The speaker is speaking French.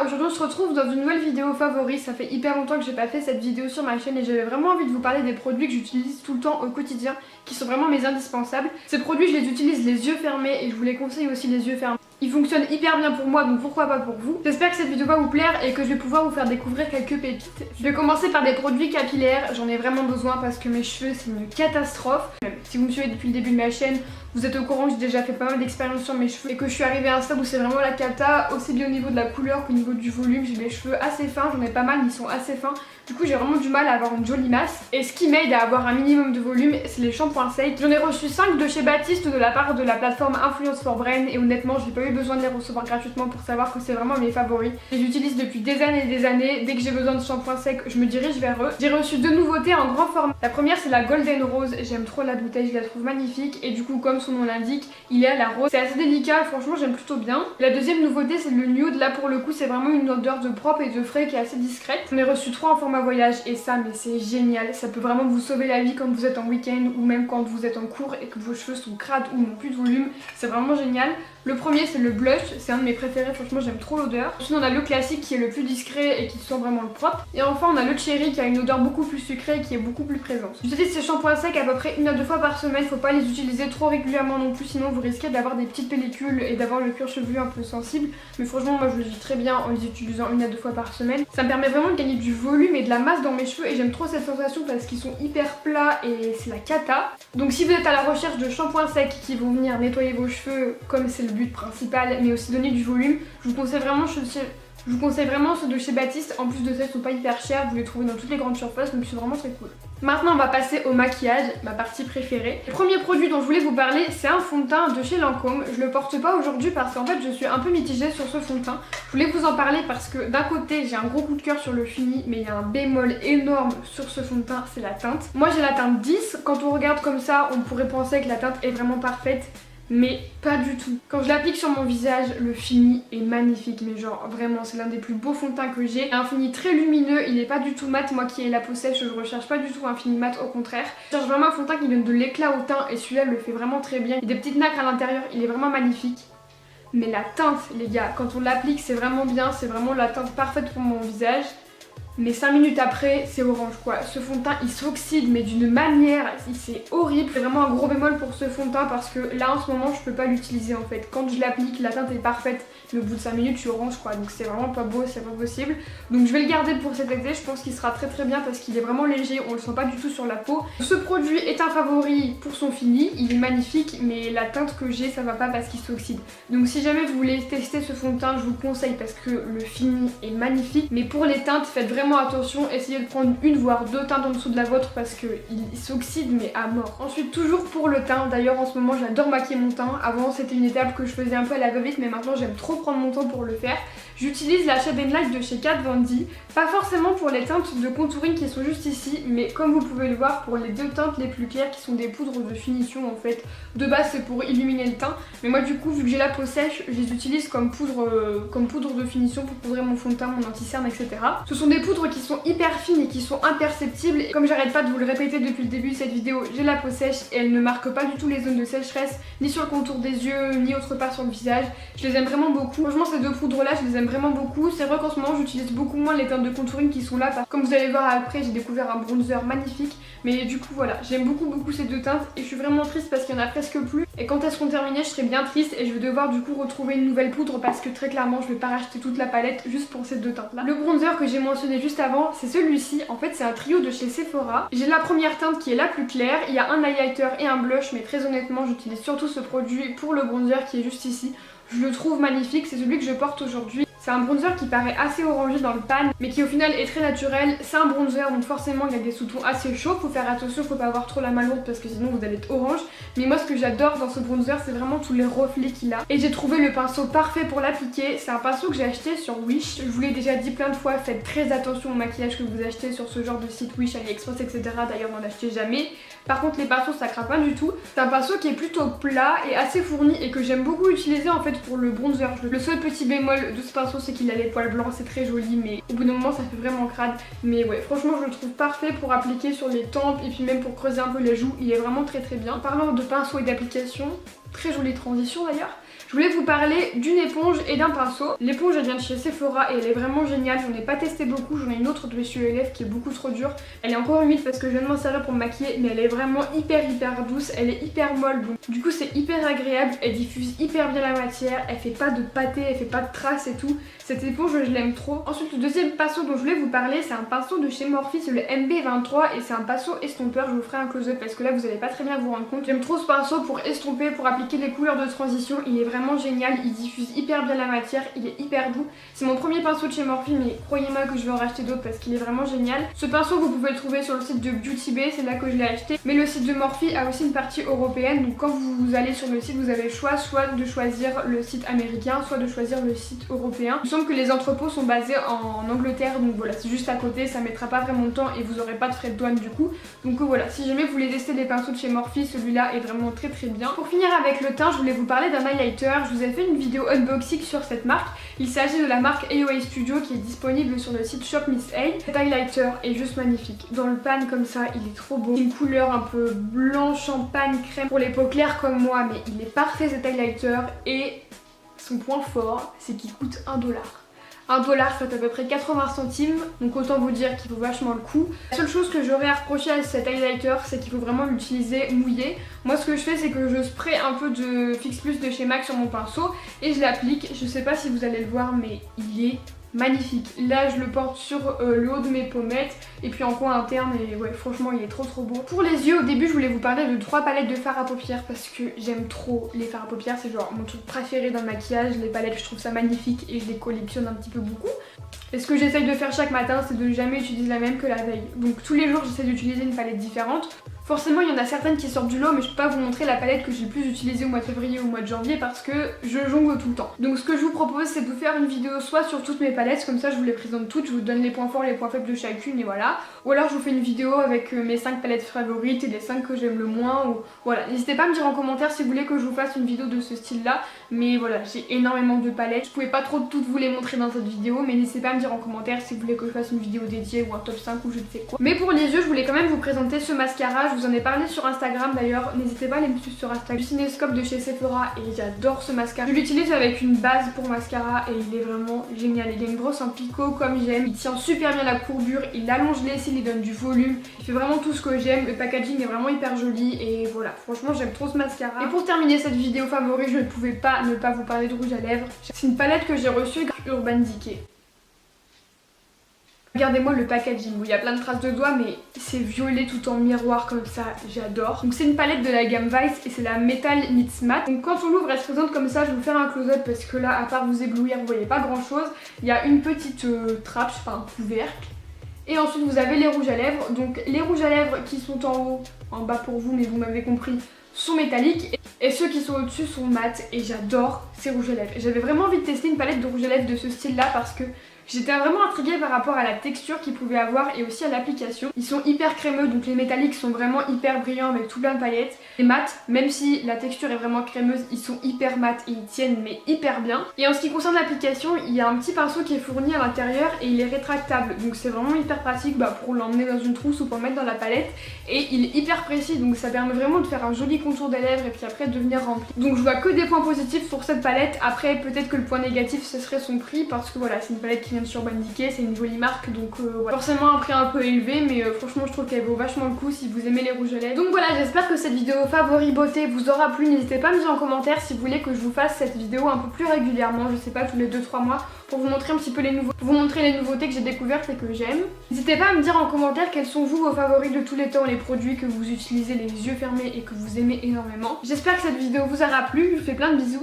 Aujourd'hui on se retrouve dans une nouvelle vidéo favori. Ça fait hyper longtemps que j'ai pas fait cette vidéo sur ma chaîne et j'avais vraiment envie de vous parler des produits que j'utilise tout le temps au quotidien, qui sont vraiment mes indispensables. Ces produits je les utilise les yeux fermés et je vous les conseille aussi les yeux fermés. Ils fonctionnent hyper bien pour moi, donc pourquoi pas pour vous. J'espère que cette vidéo va vous plaire et que je vais pouvoir vous faire découvrir quelques pépites. Je vais commencer par des produits capillaires, j'en ai vraiment besoin parce que mes cheveux c'est une catastrophe. Même si vous me suivez depuis le début de ma chaîne, vous êtes au courant que j'ai déjà fait pas mal d'expériences sur mes cheveux et que je suis arrivée à un stade où c'est vraiment la cata, aussi bien au niveau de la couleur qu'au niveau du volume. J'ai les cheveux assez fins, j'en ai pas mal, ils sont assez fins. Du coup j'ai vraiment du mal à avoir une jolie masse. Et ce qui m'aide à avoir un minimum de volume, c'est les shampoings Seik. J'en ai reçu 5 de chez Baptiste de la part de la plateforme Influence for Brain et honnêtement j'ai pas eu besoin de les recevoir gratuitement pour savoir que c'est vraiment mes favoris. Je les utilise depuis des années et des années. Dès que j'ai besoin de shampoing sec, je me dirige vers eux. J'ai reçu 2 nouveautés en grand format. La première c'est la Golden Rose, j'aime trop la bouteille, je la trouve magnifique et du coup comme son nom l'indique, il est à la rose. C'est assez délicat, franchement j'aime plutôt bien. La deuxième nouveauté c'est le nude, là pour le coup c'est vraiment une odeur de propre et de frais qui est assez discrète. J'en ai reçu 3 en format voyage et ça mais c'est génial, ça peut vraiment vous sauver la vie quand vous êtes en week-end ou même quand vous êtes en cours et que vos cheveux sont crades ou n'ont plus de volume, c'est vraiment génial. Le premier c'est le blush, c'est un de mes préférés, franchement j'aime trop l'odeur. Ensuite on a le classique qui est le plus discret et qui sent vraiment le propre. Et enfin on a le cherry qui a une odeur beaucoup plus sucrée et qui est beaucoup plus présente. J'utilise ces shampoings secs à peu près 1 à 2 fois par semaine, faut pas les utiliser trop régulièrement non plus sinon vous risquez d'avoir des petites pellicules et d'avoir le cuir chevelu un peu sensible. Mais franchement moi je le vis très bien en les utilisant 1 à 2 fois par semaine. Ça me permet vraiment de gagner du volume et de la masse dans mes cheveux et j'aime trop cette sensation parce qu'ils sont hyper plats et c'est la cata. Donc si vous êtes à la recherche de shampoings secs qui vont venir nettoyer vos cheveux comme c'est le but principal mais aussi donner du volume, je vous conseille vraiment ceux de chez Baptiste. En plus de ça ils sont pas hyper chers, vous les trouvez dans toutes les grandes surfaces donc c'est vraiment très cool. Maintenant on va passer au maquillage, ma partie préférée. Le premier produit dont je voulais vous parler c'est un fond de teint de chez Lancôme. Je le porte pas aujourd'hui parce qu'en fait je suis un peu mitigée sur ce fond de teint. Je voulais vous en parler parce que d'un côté j'ai un gros coup de cœur sur le fini mais il y a un bémol énorme sur ce fond de teint, c'est la teinte. Moi j'ai la teinte 10, quand on regarde comme ça on pourrait penser que la teinte est vraiment parfaite. Mais pas du tout. Quand je l'applique sur mon visage, le fini est magnifique. Mais genre vraiment c'est l'un des plus beaux fonds de teint que j'ai. Un fini très lumineux, il est pas du tout mat. Moi qui ai la peau sèche, je recherche pas du tout un fini mat, au contraire. Je cherche vraiment un fond de teint qui donne de l'éclat au teint et celui-là le fait vraiment très bien. Il y a des petites nacres à l'intérieur, il est vraiment magnifique. Mais la teinte les gars, quand on l'applique c'est vraiment bien, c'est vraiment la teinte parfaite pour mon visage. Mais 5 minutes après, c'est orange quoi. Ce fond de teint il s'oxyde mais d'une manière, c'est horrible. C'est vraiment un gros bémol pour ce fond de teint parce que là en ce moment je peux pas l'utiliser en fait. Quand je l'applique, la teinte est parfaite mais au bout de 5 minutes je suis orange quoi. Donc c'est vraiment pas beau, c'est pas possible. Donc je vais le garder pour cet été, je pense qu'il sera très très bien parce qu'il est vraiment léger, on le sent pas du tout sur la peau. Ce produit est un favori pour son fini, il est magnifique mais la teinte que j'ai ça va pas parce qu'il s'oxyde. Donc si jamais vous voulez tester ce fond de teint, je vous le conseille parce que le fini est magnifique. Mais pour les teintes, faites vraiment attention, essayez de prendre une voire 2 teintes en dessous de la vôtre parce qu'il s'oxyde mais à mort. Ensuite toujours pour le teint, d'ailleurs en ce moment j'adore maquiller mon teint. Avant c'était une étape que je faisais un peu à la va-vite mais maintenant j'aime trop prendre mon temps pour le faire. J'utilise la Shade and Light de chez Kat Von D, pas forcément pour les teintes de contouring qui sont juste ici, mais comme vous pouvez le voir pour les 2 teintes les plus claires qui sont des poudres de finition en fait. De base c'est pour illuminer le teint, mais moi du coup vu que j'ai la peau sèche, je les utilise comme poudre de finition pour poudrer mon fond de teint, mon anti-cerne, etc. Ce sont des poudres qui sont hyper fines et qui sont imperceptibles. Et comme j'arrête pas de vous le répéter depuis le début de cette vidéo, j'ai la peau sèche et elle ne marque pas du tout les zones de sécheresse, ni sur le contour des yeux, ni autre part sur le visage. Je les aime vraiment beaucoup. Franchement ces 2 poudres là je les aime vraiment beaucoup. C'est vrai qu'en ce moment j'utilise beaucoup moins les teintes de contouring qui sont là parce que comme vous allez voir après j'ai découvert un bronzer magnifique. Mais du coup voilà, j'aime beaucoup ces 2 teintes et je suis vraiment triste parce qu'il y en a presque plus. Et quand elles seront terminées je serai bien triste et je vais devoir du coup retrouver une nouvelle poudre parce que très clairement je vais pas racheter toute la palette juste pour ces 2 teintes là. Le bronzer que j'ai mentionné juste avant c'est celui-ci, en fait c'est un trio de chez Sephora. J'ai la première teinte qui est la plus claire, il y a un highlighter et un blush mais très honnêtement j'utilise surtout ce produit pour le bronzer qui est juste ici. Je le trouve magnifique, c'est celui que je porte aujourd'hui. C'est un bronzer qui paraît assez orangé dans le pan mais qui au final est très naturel. C'est un bronzer donc forcément il y a des sous-tons assez chauds, faut faire attention, faut pas avoir trop la main lourde parce que sinon vous allez être orange. Mais moi ce que j'adore dans ce bronzer c'est vraiment tous les reflets qu'il a. Et j'ai trouvé le pinceau parfait pour l'appliquer. C'est un pinceau que j'ai acheté sur Wish. Je vous l'ai déjà dit plein de fois, faites très attention au maquillage que vous achetez sur ce genre de site Wish, AliExpress, etc. D'ailleurs n'en achetez jamais. Par contre les pinceaux ça craque pas du tout. C'est un pinceau qui est plutôt plat et assez fourni et que j'aime beaucoup utiliser en fait pour le bronzer. Le seul petit bémol de ce pinceau c'est qu'il a les poils blancs, c'est très joli mais au bout d'un moment ça fait vraiment crade. Mais ouais franchement je le trouve parfait pour appliquer sur les tempes et puis même pour creuser un peu les joues, il est vraiment très très bien. En parlant de pinceau et d'application, très jolie transition d'ailleurs, Je voulais vous parler d'une éponge et d'un pinceau. L'éponge elle vient de chez Sephora et elle est vraiment géniale, j'en ai pas testé beaucoup, j'en ai une autre de chez Elef qui est beaucoup trop dure. Elle est encore humide parce que je viens de m'en servir pour me maquiller, mais elle est vraiment hyper douce, elle est hyper molle, donc du coup c'est hyper agréable, elle diffuse hyper bien la matière, elle fait pas de pâté, elle fait pas de traces et tout. Cette éponge je l'aime trop. Ensuite le deuxième pinceau dont je voulais vous parler, c'est un pinceau de chez Morphe, c'est le MB23 et c'est un pinceau estompeur. Je vous ferai un close-up parce que là vous allez pas très bien vous rendre compte. J'aime trop ce pinceau pour estomper, pour appliquer les couleurs de transition, il est vraiment génial, il diffuse hyper bien la matière, il est hyper doux. C'est mon premier pinceau de chez Morphe, mais croyez-moi que je vais en racheter d'autres parce qu'il est vraiment génial. Ce pinceau vous pouvez le trouver sur le site de Beauty Bay, c'est là que je l'ai acheté, mais le site de Morphe a aussi une partie européenne, donc quand vous allez sur le site vous avez le choix soit de choisir le site américain, soit de choisir le site européen. Il me semble que les entrepôts sont basés en Angleterre, donc voilà, c'est juste à côté, ça mettra pas vraiment de temps et vous aurez pas de frais de douane du coup. Donc voilà, si jamais vous voulez tester les pinceaux de chez Morphe, celui-là est vraiment très bien. Pour finir avec le teint, je voulais vous parler d'un highlighter. Je vous ai fait une vidéo unboxing sur cette marque. Il s'agit de la marque AOA Studio qui est disponible sur le site Shop Miss A. Cet highlighter est juste magnifique. Dans le pan comme ça, il est trop beau. Une couleur un peu blanc, champagne, crème pour les peaux claires comme moi, mais il est parfait cet highlighter et son point fort, c'est qu'il coûte 1$. 1$, ça fait à peu près 80 centimes, donc autant vous dire qu'il vaut vachement le coup. La seule chose que j'aurais à reprocher à cet highlighter, c'est qu'il faut vraiment l'utiliser mouillé. Moi ce que je fais, c'est que je spray un peu de Fix Plus de chez MAC sur mon pinceau et je l'applique. Je sais pas si vous allez le voir, mais il est magnifique. Là je le porte sur le haut de mes pommettes et puis en coin interne et ouais franchement il est trop beau. Pour les yeux, au début je voulais vous parler de 3 palettes de fard à paupières parce que j'aime trop les fards à paupières, c'est genre mon truc préféré dans le maquillage. Les palettes je trouve ça magnifique et je les collectionne un petit peu beaucoup. Et ce que j'essaye de faire chaque matin, c'est de jamais utiliser la même que la veille. Donc tous les jours j'essaie d'utiliser une palette différente. Forcément il y en a certaines qui sortent du lot, mais je peux pas vous montrer la palette que j'ai le plus utilisée au mois de février ou au mois de janvier parce que je jongle tout le temps. Donc ce que je vous propose, c'est de vous faire une vidéo soit sur toutes mes palettes, comme ça je vous les présente toutes, je vous donne les points forts, les points faibles de chacune et voilà. Ou alors je vous fais une vidéo avec mes 5 palettes favorites et les 5 que j'aime le moins, ou voilà. N'hésitez pas à me dire en commentaire si vous voulez que je vous fasse une vidéo de ce style là, mais voilà, j'ai énormément de palettes. Je pouvais pas trop toutes vous les montrer dans cette vidéo, mais n'hésitez pas à me dire en commentaire si vous voulez que je fasse une vidéo dédiée ou un top 5 ou je ne sais quoi. Mais pour les yeux, je voulais quand même vous présenter ce mascara, je vous en ai parlé sur Instagram d'ailleurs, n'hésitez pas à aller me suivre sur Instagram. Du Cinescope de chez Sephora et j'adore ce mascara. Je l'utilise avec une base pour mascara et il est vraiment génial. Il a une brosse en picot comme j'aime, il tient super bien la courbure, il allonge les cils, il donne du volume, il fait vraiment tout ce que j'aime. Le packaging est vraiment hyper joli et voilà, franchement j'aime trop ce mascara. Et pour terminer cette vidéo favori, je ne pouvais pas ne pas vous parler de rouge à lèvres. C'est une palette que j'ai reçue Urban Decay. Regardez-moi le packaging où il y a plein de traces de doigts, mais c'est violet tout en miroir comme ça, j'adore. Donc c'est une palette de la gamme Vice et c'est la Metal Meets Matte. Donc quand on l'ouvre elle se présente comme ça, je vais vous faire un close-up parce que là à part vous éblouir vous voyez pas grand chose. Il y a une petite trappe, je sais pas, un couvercle. Et ensuite vous avez les rouges à lèvres. Donc les rouges à lèvres qui sont en haut, en bas pour vous mais vous m'avez compris, sont métalliques et ceux qui sont au-dessus sont mat et j'adore ces rouges à lèvres. J'avais vraiment envie de tester une palette de rouge à lèvres de ce style là parce que j'étais vraiment intriguée par rapport à la texture qu'ils pouvaient avoir et aussi à l'application. Ils sont hyper crémeux, donc les métalliques sont vraiment hyper brillants avec tout plein de paillettes. Les mat, même si la texture est vraiment crémeuse, ils sont hyper mat et ils tiennent mais hyper bien. Et en ce qui concerne l'application, il y a un petit pinceau qui est fourni à l'intérieur et il est rétractable. Donc c'est vraiment hyper pratique pour l'emmener dans une trousse ou pour le mettre dans la palette. Et il est hyper précis, donc ça permet vraiment de faire un joli contour des lèvres et puis après de venir remplir. Donc je vois que des points positifs pour cette palette. Après peut-être que le point négatif ce serait son prix parce que voilà, c'est une palette qui vient sur Urban Decay, c'est une jolie marque donc ouais. Forcément un prix un peu élevé mais franchement je trouve qu'elle vaut vachement le coup si vous aimez les rouges à lèvres. Donc voilà, j'espère que cette vidéo favori beauté vous aura plu. N'hésitez pas à me dire en commentaire si vous voulez que je vous fasse cette vidéo un peu plus régulièrement, je sais pas, tous les 2-3 mois pour vous montrer un petit peu les nouveautés que j'ai découvertes et que j'aime. N'hésitez pas à me dire en commentaire quels sont vous vos favoris de tous les temps, les produits que vous utilisez les yeux fermés et que vous aimez énormément. J'espère que cette vidéo vous aura plu, je vous fais plein de bisous